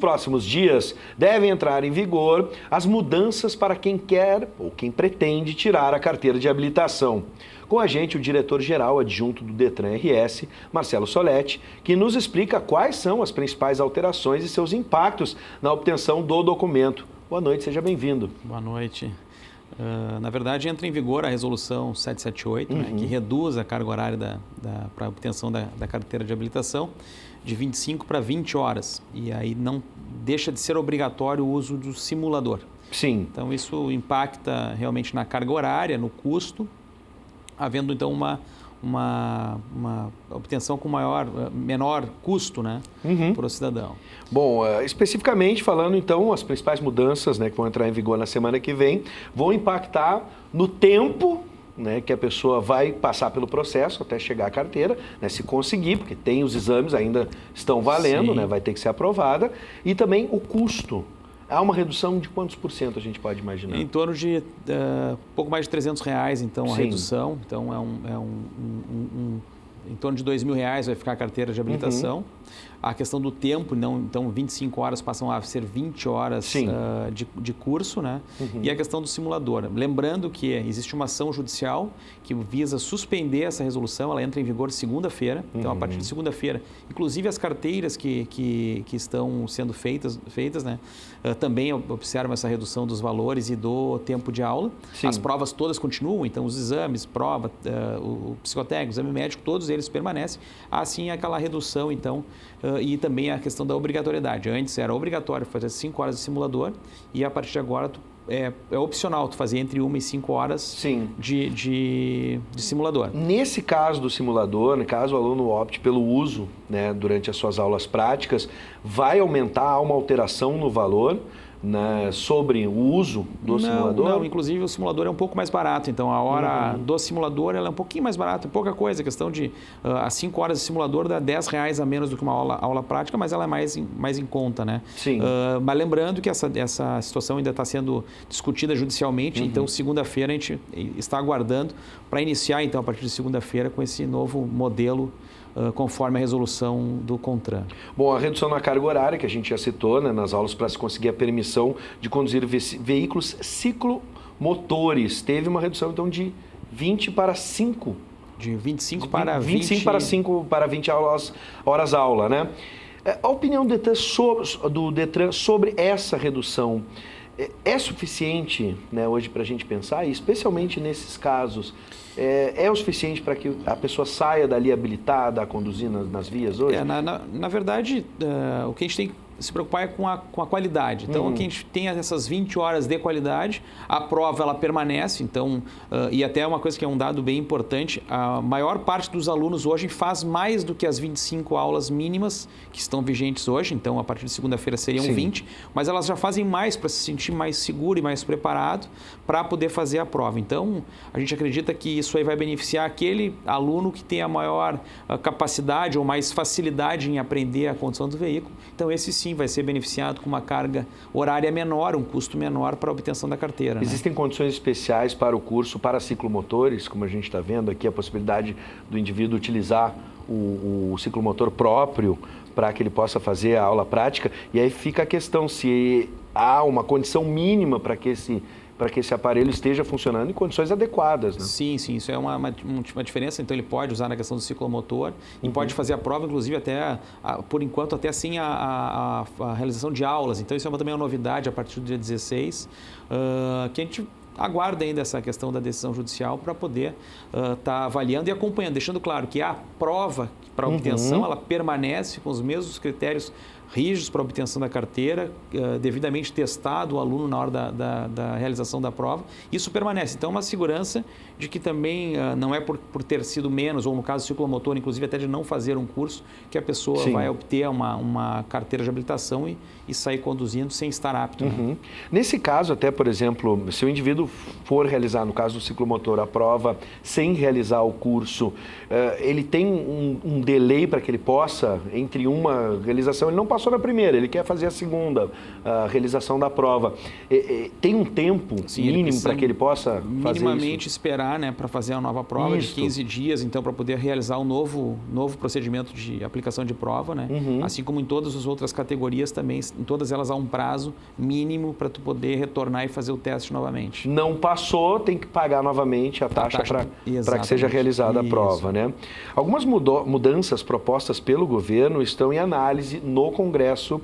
próximos dias devem entrar em vigor as mudanças para quem quer ou quem pretende tirar a carteira de habilitação. Com a gente, o diretor-geral adjunto do Detran RS, Marcelo Soletti, que nos explica quais são as principais alterações e seus impactos na obtenção do documento. Boa noite, seja bem-vindo. Boa noite. Na verdade, entra em vigor a resolução 778, né, que reduz a carga horária para a obtenção da carteira de habilitação de 25 para 20 horas. E aí não deixa de ser obrigatório o uso do simulador. Sim. Então, isso impacta realmente na carga horária, no custo, havendo então uma obtenção com menor custo, né, para o cidadão. Bom, especificamente falando então, as principais mudanças, né, que vão entrar em vigor na semana que vem, vão impactar no tempo, né, que a pessoa vai passar pelo processo até chegar à carteira, né, se conseguir, porque tem os exames ainda estão valendo, né, vai ter que ser aprovada, e também o custo. Há uma redução de quantos por cento a gente pode imaginar? Em torno de pouco mais de R$300, então, a Sim. redução. Então, em torno de R$2.000 vai ficar a carteira de habilitação. A questão do tempo, então 25 horas passam a ser 20 horas de curso, né? E a questão do simulador. Lembrando que existe uma ação judicial que visa suspender essa resolução, ela entra em vigor segunda-feira. Então, a partir de segunda-feira, inclusive as carteiras que estão sendo feitas, né? Também observam essa redução dos valores e do tempo de aula. Sim. As provas todas continuam, então os exames, prova, o psicotécnico, o exame médico, todos eles permanecem. Assim, aquela redução, então, e também a questão da obrigatoriedade. Antes era obrigatório fazer 5 horas de simulador e a partir de agora é opcional tu fazer entre 1 e 5 horas de simulador. Nesse caso do simulador, no caso o aluno opte pelo uso, né, durante as suas aulas práticas, vai aumentar uma alteração no valor, né, sobre o uso do simulador? Não, inclusive o simulador é um pouco mais barato, então a hora do simulador ela é um pouquinho mais barata, pouca coisa, questão de as 5 horas de simulador dá R$10 a menos do que uma aula prática, mas ela é mais em conta, né? Sim. Mas lembrando que essa situação ainda está sendo discutida judicialmente, então segunda-feira a gente está aguardando para iniciar, então, a partir de segunda-feira com esse novo modelo conforme a resolução do CONTRAN. Bom, a redução na carga horária, que a gente já citou, né, nas aulas para se conseguir a permissão de conduzir veículos ciclomotores, teve uma redução então de 20 para 5. De 25 para 20. 25 para 5 para 20 horas aula, né? A opinião do Detran sobre essa redução é suficiente, né, hoje para a gente pensar, e especialmente nesses casos, é o suficiente para que a pessoa saia dali habilitada a conduzir nas vias hoje? Na verdade, o que a gente tem que se preocupar é com a qualidade. Então, aqui a gente tem essas 20 horas de qualidade, a prova ela permanece, então, e até uma coisa que é um dado bem importante, a maior parte dos alunos hoje faz mais do que as 25 aulas mínimas que estão vigentes hoje, então a partir de segunda-feira seriam 20, mas elas já fazem mais para se sentir mais seguro e mais preparado para poder fazer a prova. Então, a gente acredita que isso aí vai beneficiar aquele aluno que tem a maior capacidade ou mais facilidade em aprender a condução do veículo. Então, esse sim vai ser beneficiado com uma carga horária menor, um custo menor para a obtenção da carteira. Existem condições especiais para o curso para ciclomotores, como a gente está vendo aqui, a possibilidade do indivíduo utilizar o ciclomotor próprio para que ele possa fazer a aula prática, e aí fica a questão se há uma condição mínima para que esse aparelho esteja funcionando em condições adequadas, né? Sim, isso é uma diferença. Então, ele pode usar na questão do ciclomotor e pode fazer a prova, inclusive, até, por enquanto, até assim a realização de aulas. Então, isso é também uma novidade a partir do dia 16, que a gente aguarda ainda essa questão da decisão judicial para poder estar avaliando e acompanhando, deixando claro que a prova para obtenção ela permanece com os mesmos critérios rígidos para a obtenção da carteira, devidamente testado o aluno na hora da realização da prova. Isso permanece. Então, uma segurança de que também não é por ter sido menos, ou no caso do ciclomotor, inclusive até de não fazer um curso, que a pessoa vai obter uma carteira de habilitação e sair conduzindo sem estar apto. Né? Nesse caso, até, por exemplo, se o indivíduo for realizar, no caso do ciclomotor, a prova sem realizar o curso, ele tem um delay para que ele possa, entre uma realização, ele não passou passou na primeira, ele quer fazer a segunda, a realização da prova. Tem um tempo mínimo para que ele possa fazer minimamente isso? esperar, né, para fazer a nova prova de 15 dias, então, para poder realizar o novo procedimento de aplicação de prova, né? Assim como em todas as outras categorias também, em todas elas há um prazo mínimo para tu poder retornar e fazer o teste novamente. Não passou, tem que pagar novamente a taxa para que seja realizada a prova, né? Algumas mudanças propostas pelo governo estão em análise no Congresso.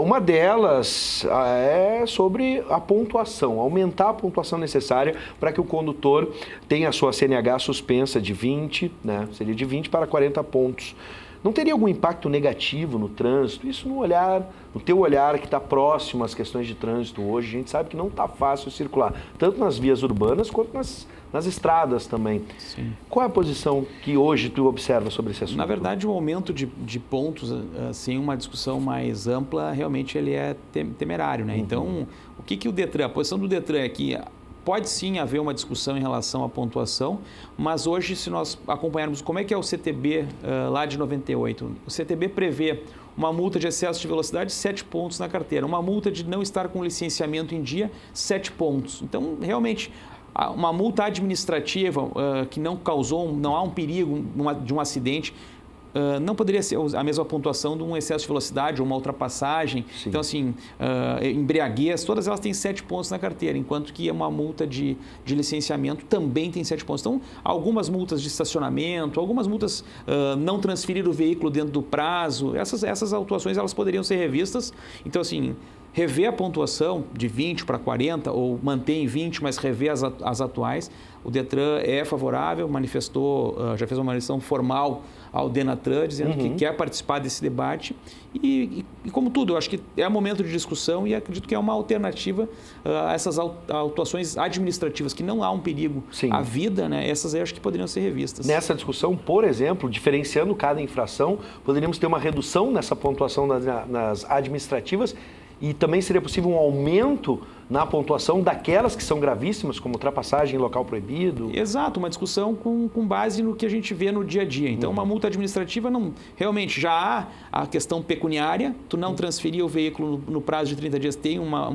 Uma delas é sobre a pontuação, aumentar a pontuação necessária para que o condutor tenha a sua CNH suspensa de 20, né? Seria de 20 para 40 pontos. Não teria algum impacto negativo no trânsito? Isso no teu olhar que está próximo às questões de trânsito hoje, a gente sabe que não está fácil circular, tanto nas vias urbanas quanto nas estradas também. Sim. Qual é a posição que hoje tu observa sobre esse assunto? Na verdade, o aumento de pontos, sem uma discussão mais ampla, realmente ele é temerário, né? Então, o que o Detran, a posição do Detran é que pode sim haver uma discussão em relação à pontuação, mas hoje, se nós acompanharmos como é que é o CTB lá de 98, o CTB prevê uma multa de excesso de velocidade, 7 pontos na carteira. Uma multa de não estar com licenciamento em dia, 7 pontos. Então, realmente, uma multa administrativa que não há um perigo de um acidente, não poderia ser a mesma pontuação de um excesso de velocidade ou uma ultrapassagem. Sim. Então, assim, embriaguez, todas elas têm 7 pontos na carteira, enquanto que uma multa de licenciamento também tem 7 pontos. Então, algumas multas de estacionamento, algumas multas não transferir o veículo dentro do prazo, essas autuações elas poderiam ser revistas. Então, assim, rever a pontuação de 20 para 40 ou manter em 20, mas rever as atuais. O Detran é favorável, manifestou, já fez uma manifestação formal ao Denatran, dizendo que quer participar desse debate. E como tudo, eu acho que é um momento de discussão e acredito que é uma alternativa a essas autuações administrativas, que não há um perigo à vida, né? Essas aí eu acho que poderiam ser revistas. Nessa discussão, por exemplo, diferenciando cada infração, poderíamos ter uma redução nessa pontuação nas administrativas. E também seria possível um aumento na pontuação daquelas que são gravíssimas, como ultrapassagem em local proibido? Exato, uma discussão com base no que a gente vê no dia a dia. Então, uma multa administrativa, realmente já há a questão pecuniária, tu não transferir o veículo no prazo de 30 dias tem uma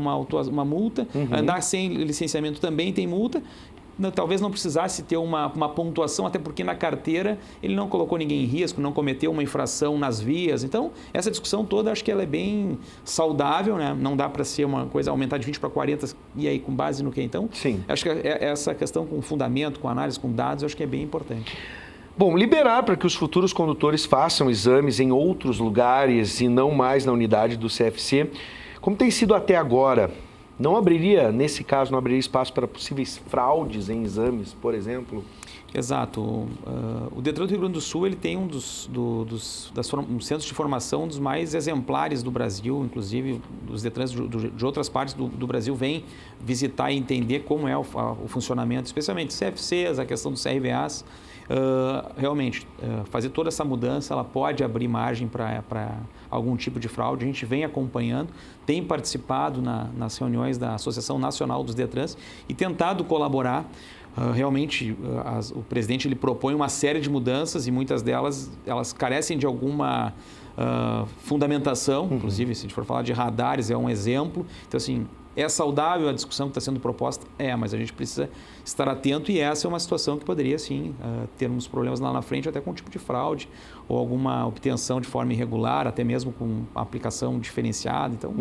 multa, andar sem licenciamento também tem multa. Talvez não precisasse ter uma pontuação, até porque na carteira ele não colocou ninguém em risco, não cometeu uma infração nas vias. Então, essa discussão toda, acho que ela é bem saudável, né? Não dá para ser uma coisa, aumentar de 20 para 40, e aí com base no que então? Sim. Acho que essa questão com fundamento, com análise, com dados, acho que é bem importante. Bom, liberar para que os futuros condutores façam exames em outros lugares e não mais na unidade do CFC, como tem sido até agora, nesse caso, não abriria espaço para possíveis fraudes em exames, por exemplo? Exato. O Detran do Rio Grande do Sul ele tem um centros de formação dos mais exemplares do Brasil, inclusive os Detrans de outras partes do Brasil vêm visitar e entender como é o funcionamento, especialmente CFCs, a questão dos CRVAs. Realmente, fazer toda essa mudança, ela pode abrir margem para algum tipo de fraude. A gente vem acompanhando, tem participado nas reuniões da Associação Nacional dos Detrans e tentado colaborar. Realmente, o presidente ele propõe uma série de mudanças e muitas delas elas carecem de alguma fundamentação. Inclusive, se a gente for falar de radares, é um exemplo. Então, assim, é saudável a discussão que está sendo proposta? Mas a gente precisa estar atento e essa é uma situação que poderia, sim, termos problemas lá na frente, até com um tipo de fraude ou alguma obtenção de forma irregular, até mesmo com aplicação diferenciada. Então,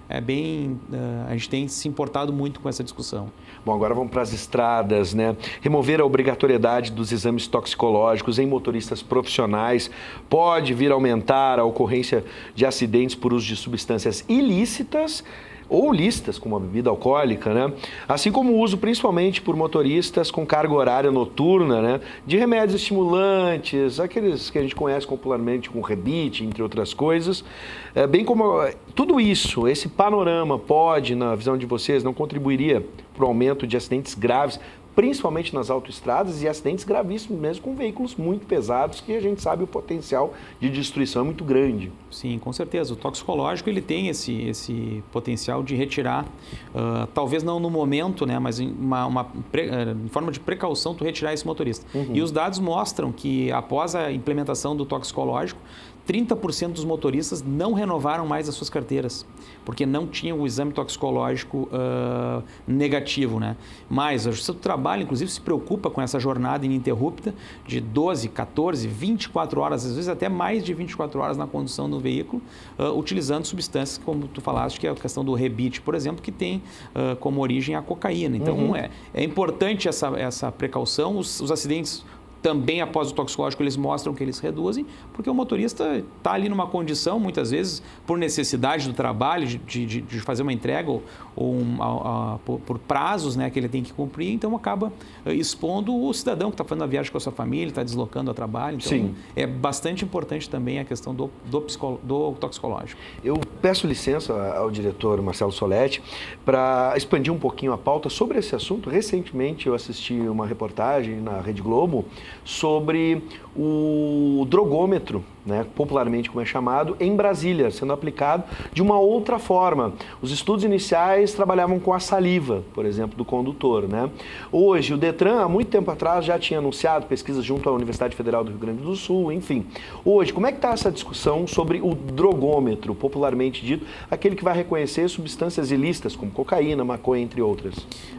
a gente tem se importado muito com essa discussão. Bom, agora vamos para as estradas, né? Remover a obrigatoriedade dos exames toxicológicos em motoristas profissionais pode vir a aumentar a ocorrência de acidentes por uso de substâncias ilícitas ou lícitas, como a bebida alcoólica, né? Assim como o uso principalmente por motoristas com carga horária noturna, né? De remédios estimulantes, aqueles que a gente conhece popularmente com rebite, entre outras coisas. Bem como tudo isso, esse panorama pode, na visão de vocês, não contribuiria para o aumento de acidentes graves, principalmente nas autoestradas e acidentes gravíssimos mesmo com veículos muito pesados que a gente sabe o potencial de destruição é muito grande. Sim, com certeza. O toxicológico ele tem esse potencial de retirar, talvez não no momento, né, mas em forma de precaução, tu retirar esse motorista. E os dados mostram que após a implementação do toxicológico, 30% dos motoristas não renovaram mais as suas carteiras, porque não tinham o exame toxicológico negativo, né? Mas a Justiça do Trabalho, inclusive, se preocupa com essa jornada ininterrupta de 12, 14, 24 horas, às vezes até mais de 24 horas na condução do veículo, utilizando substâncias, como tu falaste, que é a questão do rebite, por exemplo, que tem como origem a cocaína. Então, é importante essa precaução. Os acidentes também, após o toxicológico, eles mostram que eles reduzem, porque o motorista está ali numa condição, muitas vezes, por necessidade do trabalho, de fazer uma entrega ou por prazos, né, que ele tem que cumprir, então acaba expondo o cidadão que está fazendo a viagem com a sua família, está deslocando ao trabalho. Então, sim, é bastante importante também a questão do toxicológico. Eu peço licença ao diretor Marcelo Soletti para expandir um pouquinho a pauta sobre esse assunto. Recentemente eu assisti uma reportagem na Rede Globo sobre o drogômetro, né, popularmente como é chamado, em Brasília, sendo aplicado de uma outra forma. Os estudos iniciais trabalhavam com a saliva, por exemplo, do condutor, né? Hoje, o Detran, há muito tempo atrás, já tinha anunciado pesquisas junto à Universidade Federal do Rio Grande do Sul, enfim. Hoje, como é que está essa discussão sobre o drogômetro, popularmente dito, aquele que vai reconhecer substâncias ilícitas, como cocaína, maconha, entre outras?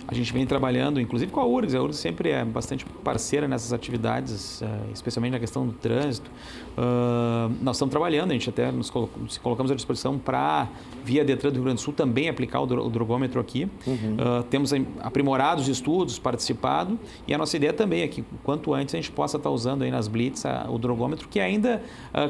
A gente vem trabalhando, inclusive com a URGS. A URGS sempre é bastante parceira nessas atividades, especialmente na questão do trânsito. Nós estamos trabalhando, a gente até nos colocamos à disposição para, via Detran do Rio Grande do Sul, também aplicar o drogômetro aqui. Temos aprimorado os estudos, participado, e a nossa ideia também é que, quanto antes, a gente possa estar usando aí nas blitz o drogômetro, que ainda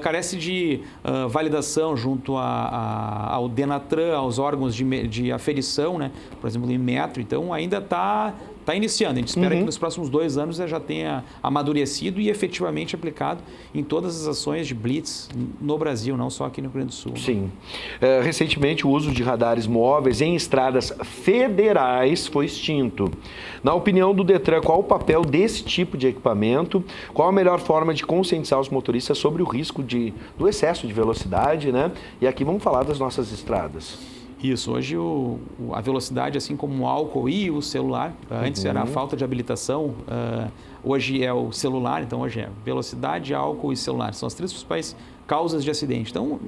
carece de validação junto ao Denatran, aos órgãos de aferição, né? Por exemplo, o Inmetro. Então, ainda está iniciando. A gente espera que nos próximos 2 anos já tenha amadurecido e efetivamente aplicado em todas as ações de blitz no Brasil, não só aqui no Rio Grande do Sul. Sim. Recentemente, o uso de radares móveis em estradas federais foi extinto. Na opinião do Detran, qual o papel desse tipo de equipamento? Qual a melhor forma de conscientizar os motoristas sobre o risco do excesso de velocidade, né? E aqui vamos falar das nossas estradas. Isso, hoje a velocidade, assim como o álcool e o celular, antes era a falta de habilitação, hoje é o celular, então hoje é velocidade, álcool e celular, são as 3 principais causas de acidente. Então,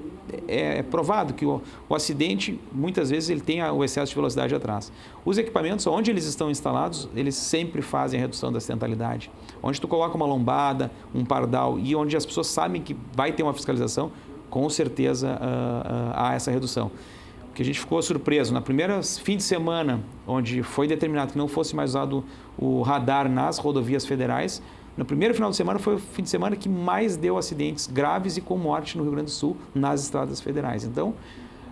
é provado que o acidente, muitas vezes, ele tem o excesso de velocidade atrás. Os equipamentos, onde eles estão instalados, eles sempre fazem a redução da acidentalidade. Onde tu coloca uma lombada, um pardal e onde as pessoas sabem que vai ter uma fiscalização, com certeza há essa redução. Que a gente ficou surpreso. Na primeira fim de semana, onde foi determinado que não fosse mais usado o radar nas rodovias federais, no primeiro final de semana foi o fim de semana que mais deu acidentes graves e com morte no Rio Grande do Sul nas estradas federais. Então,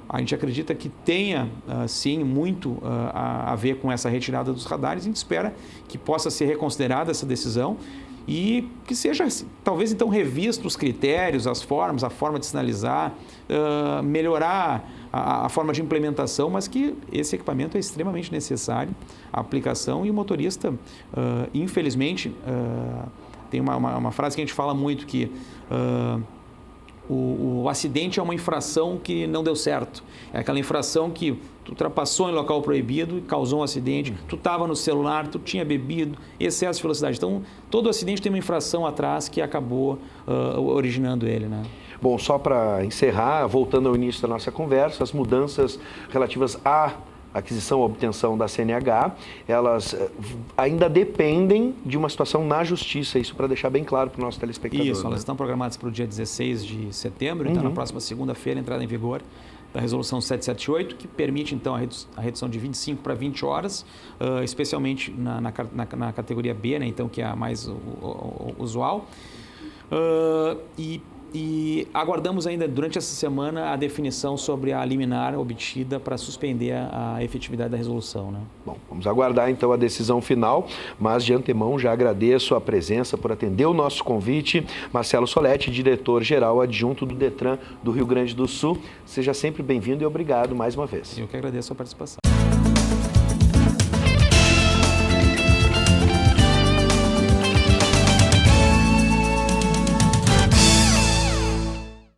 a gente acredita que tenha, sim, muito a ver com essa retirada dos radares. A gente espera que possa ser reconsiderada essa decisão e que seja, talvez, então, revisto os critérios, as formas, a forma de sinalizar, melhorar a forma de implementação, mas que esse equipamento é extremamente necessário, a aplicação, e o motorista, infelizmente, tem uma frase que a gente fala muito, que o acidente é uma infração que não deu certo. É aquela infração que tu ultrapassou em local proibido e causou um acidente, tu estava no celular, tu tinha bebido, excesso de velocidade. Então, todo acidente tem uma infração atrás que acabou originando ele, né? Bom, só para encerrar, voltando ao início da nossa conversa, as mudanças relativas à aquisição ou obtenção da CNH, elas ainda dependem de uma situação na Justiça, isso para deixar bem claro para o nosso telespectador. Isso, elas né? estão programadas para o dia 16 de setembro, então na próxima segunda-feira, entrada em vigor da Resolução 778, que permite, então, a redução de 25 para 20 horas, especialmente na categoria B, né, então, que é a mais usual. E aguardamos ainda durante essa semana a definição sobre a liminar obtida para suspender a efetividade da resolução, né? Bom, vamos aguardar então a decisão final, mas de antemão já agradeço a presença por atender o nosso convite. Marcelo Soletti, diretor-geral adjunto do Detran do Rio Grande do Sul. Seja sempre bem-vindo e obrigado mais uma vez. Eu que agradeço a participação.